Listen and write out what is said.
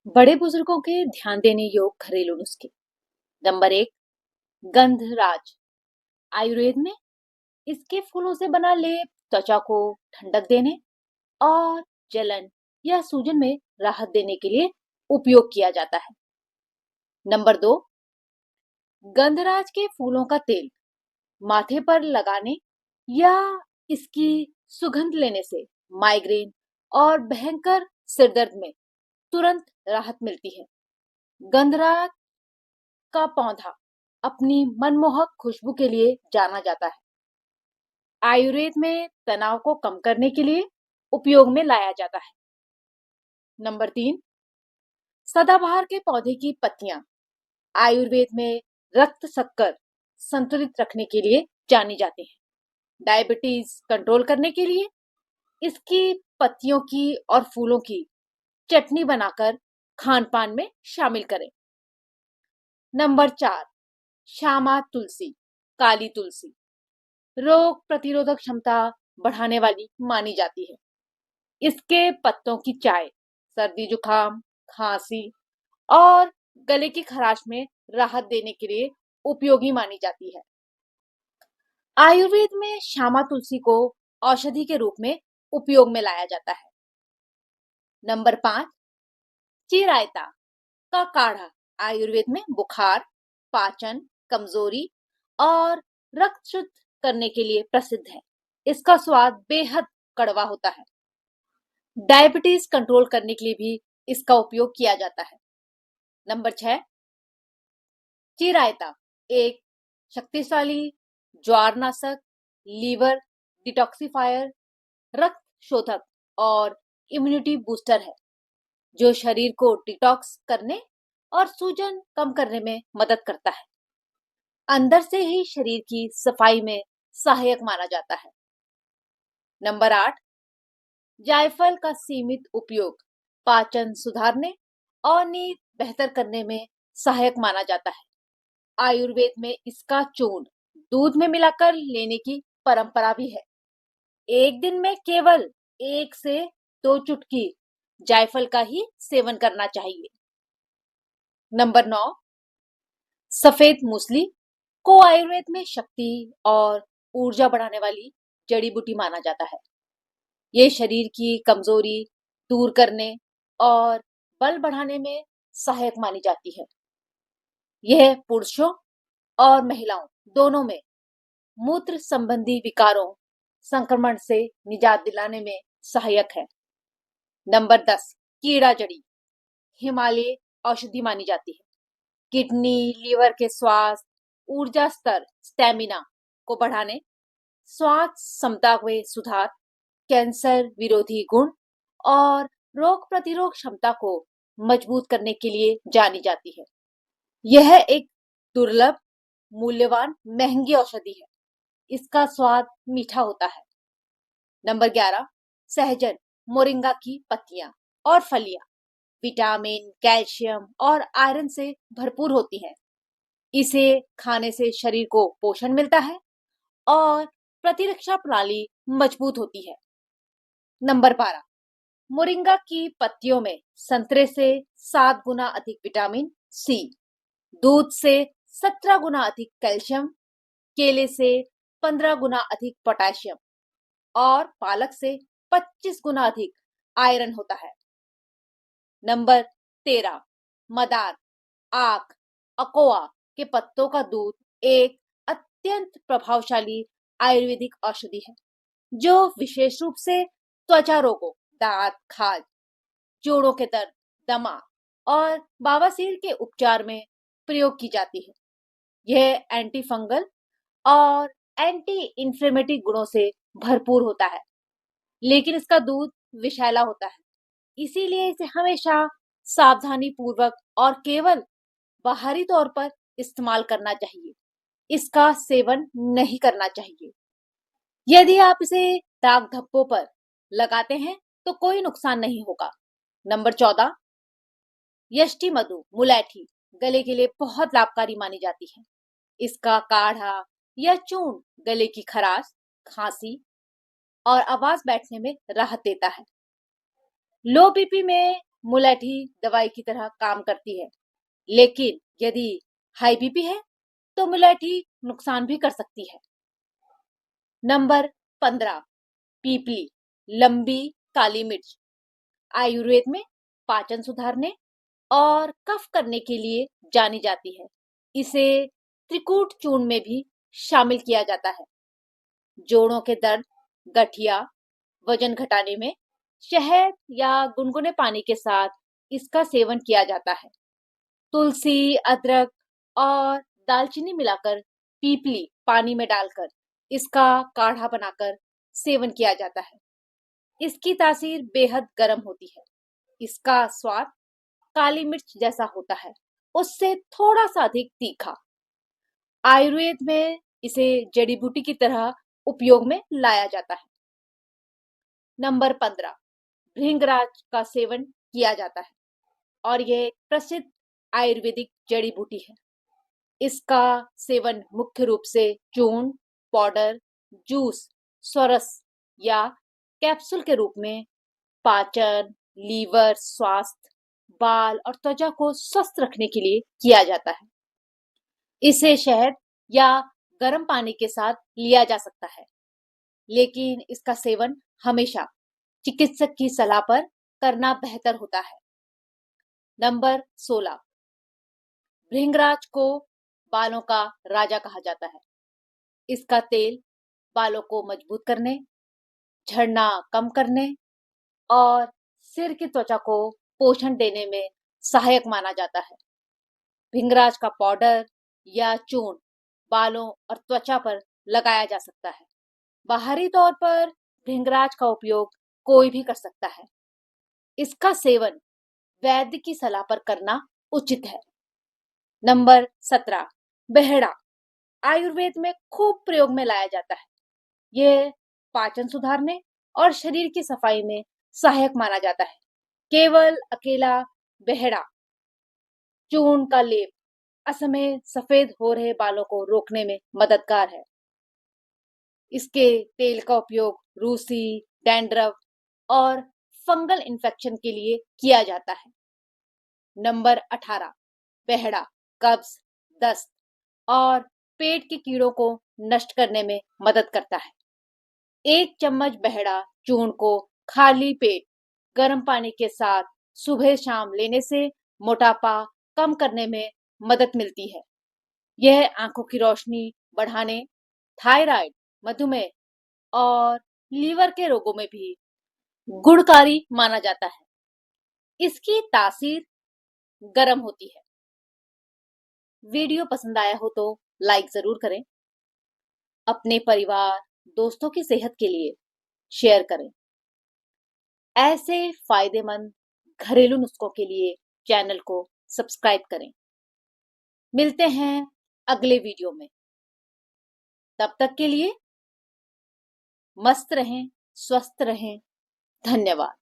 बड़े बुजुर्गों के ध्यान देने योग्य घरेलू नुस्खे। नंबर 1, गंधराज। आयुर्वेद में इसके फूलों से बना लेप त्वचा को ठंडक देने और जलन या सूजन में राहत देने के लिए उपयोग किया जाता है। नंबर 2, गंधराज के फूलों का तेल माथे पर लगाने या इसकी सुगंध लेने से माइग्रेन और भयंकर सिरदर्द में तुरंत राहत मिलती है। गंधराज का पौधा अपनी मनमोहक खुशबू के लिए जाना जाता है। आयुर्वेद में तनाव को कम करने के लिए उपयोग में लाया जाता है। नंबर 3, सदाबहार के पौधे की पत्तियां आयुर्वेद में रक्त शक्कर संतुलित रखने के लिए जानी जाती हैं। डायबिटीज कंट्रोल करने के लिए इसकी पत्तियों की और फूलों की चटनी बनाकर खान पान में शामिल करें। नंबर 4, श्यामा तुलसी, काली तुलसी रोग प्रतिरोधक क्षमता बढ़ाने वाली मानी जाती है। इसके पत्तों की चाय सर्दी जुकाम, खांसी और गले की खराश में राहत देने के लिए उपयोगी मानी जाती है। आयुर्वेद में श्यामा तुलसी को औषधि के रूप में उपयोग में लाया जाता है। नंबर 5, चिरायता का काढ़ा आयुर्वेद में बुखार, पाचन, कमजोरी और रक्त शुद्ध करने के लिए प्रसिद्ध है। इसका स्वाद बेहद कड़वा होता है। डायबिटीज कंट्रोल करने के लिए भी इसका उपयोग किया जाता है। नंबर 6, चिरायता एक शक्तिशाली ज्वारनाशक, लीवर डिटॉक्सिफायर, रक्त शोधक और इम्यूनिटी बूस्टर है, जो शरीर को डिटॉक्स करने और सूजन कम करने में मदद करता है। अंदर से ही शरीर की सफाई में सहायक माना जाता है। नंबर 8, जायफल का सीमित उपयोग पाचन सुधारने और नींद बेहतर करने में सहायक माना जाता है। आयुर्वेद में इसका चूर्ण दूध में मिलाकर लेने की परंपरा भी है। एक दिन में केवल 1 से 2 चुटकी जायफल का ही सेवन करना चाहिए। नंबर 9, सफेद मूसली को आयुर्वेद में शक्ति और ऊर्जा बढ़ाने वाली जड़ी बूटी माना जाता है। ये शरीर की कमजोरी दूर करने और बल बढ़ाने में सहायक मानी जाती है। यह पुरुषों और महिलाओं दोनों में मूत्र संबंधी विकारों संक्रमण से निजात दिलाने में सहायक है। नंबर 10, कीड़ा जड़ी हिमालय औषधि मानी जाती है। किडनी, लीवर के स्वास्थ्य, ऊर्जा स्तर, स्टेमिना को बढ़ाने, श्वास क्षमता में सुधार, कैंसर विरोधी गुण और रोग प्रतिरोध क्षमता को मजबूत करने के लिए जानी जाती है। यह एक दुर्लभ, मूल्यवान, महंगी औषधि है। इसका स्वाद मीठा होता है। नंबर 11, सहजन मोरिंगा की पत्तियां और फलियां विटामिन, कैल्शियम और आयरन से भरपूर होती हैं। इसे खाने से शरीर को पोषण मिलता है और प्रतिरक्षा प्रणाली मजबूत होती है। नंबर 12, मोरिंगा की पत्तियों में संतरे से 7 गुना अधिक विटामिन सी, दूध से 17 गुना अधिक कैल्शियम, केले से 15 गुना अधिक पोटेशियम और पालक से 25 गुना अधिक आयरन होता है। नंबर 13, मदार, आक, अकोआ के पत्तों का दूध एक अत्यंत प्रभावशाली आयुर्वेदिक औषधि है, जो विशेष रूप से त्वचा रोगों, दांत, खाज, जोड़ों के दर्द, दमा और बवासीर के उपचार में प्रयोग की जाती है। यह एंटी फंगल और एंटी इंफ्लेमेटरी गुणों से भरपूर होता है, लेकिन इसका दूध विषैला होता है। इसीलिए इसे हमेशा सावधानी पूर्वक और केवल बाहरी तौर पर इस्तेमाल करना चाहिए। इसका सेवन नहीं करना चाहिए। यदि आप इसे दाग धब्बों पर लगाते हैं तो कोई नुकसान नहीं होगा। नंबर 14, यष्टि मधु, मुलैठी गले के लिए बहुत लाभकारी मानी जाती है। इसका काढ़ा या चूर्ण गले की खराश, खांसी और आवाज बैठने में राहत देता है। लो बीपी में मुलैठी दवाई की तरह काम करती है, लेकिन यदि हाई बीपी है तो मुलैठी नुकसान भी कर सकती है। नंबर 15, पीपली, लंबी काली मिर्च। आयुर्वेद में पाचन सुधारने और कफ करने के लिए जानी जाती है। इसे त्रिकूट चूर्ण में भी शामिल किया जाता है। जोड़ों के दर्द, गठिया, वजन घटाने में शहद या गुनगुने पानी के साथ इसका सेवन किया जाता है। तुलसी, अदरक और दालचीनी मिलाकर पीपली पानी में डालकर इसका काढ़ा बनाकर सेवन किया जाता है। इसकी तासीर बेहद गर्म होती है। इसका स्वाद काली मिर्च जैसा होता है, उससे थोड़ा सा अधिक तीखा। आयुर्वेद में इसे जड़ी बूटी की तरह उपयोग में लाया जाता है। नंबर 15, भृंगराज का सेवन किया जाता है और यह एक प्रसिद्ध आयुर्वेदिक जड़ी बूटी है। इसका सेवन मुख्य रूप से चूर्ण, पाउडर, जूस, स्वरस या कैप्सूल के रूप में पाचन, लीवर स्वास्थ्य, बाल और त्वचा को स्वस्थ रखने के लिए किया जाता है। इसे शहद या गर्म पानी के साथ लिया जा सकता है, लेकिन इसका सेवन हमेशा चिकित्सक की सलाह पर करना बेहतर होता है। नंबर 16, भृंगराज को बालों का राजा कहा जाता है। इसका तेल बालों को मजबूत करने, झड़ना कम करने और सिर की त्वचा को पोषण देने में सहायक माना जाता है। भृंगराज का पाउडर या चूर्ण बालों और त्वचा पर लगाया जा सकता है। बाहरी तौर पर भृंगराज का उपयोग कोई भी कर सकता है। इसका सेवन वैद्य की सलाह पर करना उचित है। नंबर 17, बेहड़ा आयुर्वेद में खूब प्रयोग में लाया जाता है। यह पाचन सुधारने और शरीर की सफाई में सहायक माना जाता है। केवल अकेला बेहड़ा चूर्ण का लेप असमय सफेद हो रहे बालों को रोकने में मददगार है। इसके तेल का उपयोग रूसी, डैंड्रफ और फंगल इन्फेक्शन के लिए किया जाता है। नंबर 18, बेहड़ा कब्ज, दस्त और पेट के कीड़ों को नष्ट करने में मदद करता है। 1 चम्मच बेहड़ा चूर्ण को खाली पेट गर्म पानी के साथ सुबह शाम लेने से मोटापा कम करने में मदद मिलती है। यह आंखों की रोशनी बढ़ाने, थायराइड, मधुमेह और लीवर के रोगों में भी गुणकारी माना जाता है। इसकी तासीर गर्म होती है। वीडियो पसंद आया हो तो लाइक जरूर करें। अपने परिवार, दोस्तों की सेहत के लिए शेयर करें। ऐसे फायदेमंद घरेलू नुस्खों के लिए चैनल को सब्सक्राइब करें। मिलते हैं अगले वीडियो में। तब तक के लिए मस्त रहें, स्वस्थ रहें। धन्यवाद।